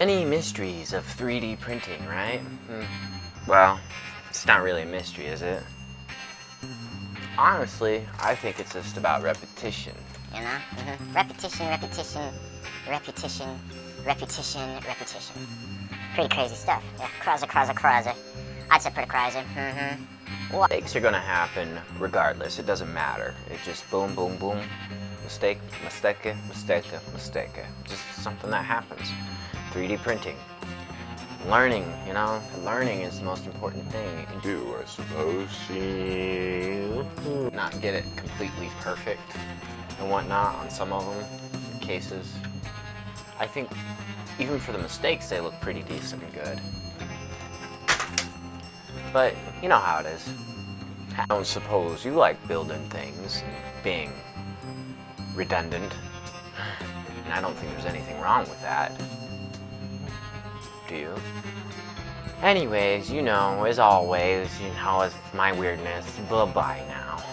Any mysteries of 3D printing, right? Well, it's not really a mystery, is it? Honestly, I think it's just about repetition. You know? Repetition, repetition, repetition, repetition, repetition. Pretty crazy stuff. Yeah, crazy. I'd say pretty crazy. Mistakes are gonna happen regardless. It doesn't matter. It just boom, boom, boom. Mistake. Just something that happens. 3D printing. Learning, you know? Learning is the most important thing you can do, I suppose. Not get it completely perfect and whatnot on some of them cases. I think even for the mistakes, they look pretty decent and good. But you know how it is. I don't suppose you like building things and being redundant. And I don't think there's anything wrong with that. Do you? Anyways, you know, as always, you know, with my weirdness, bye-bye now.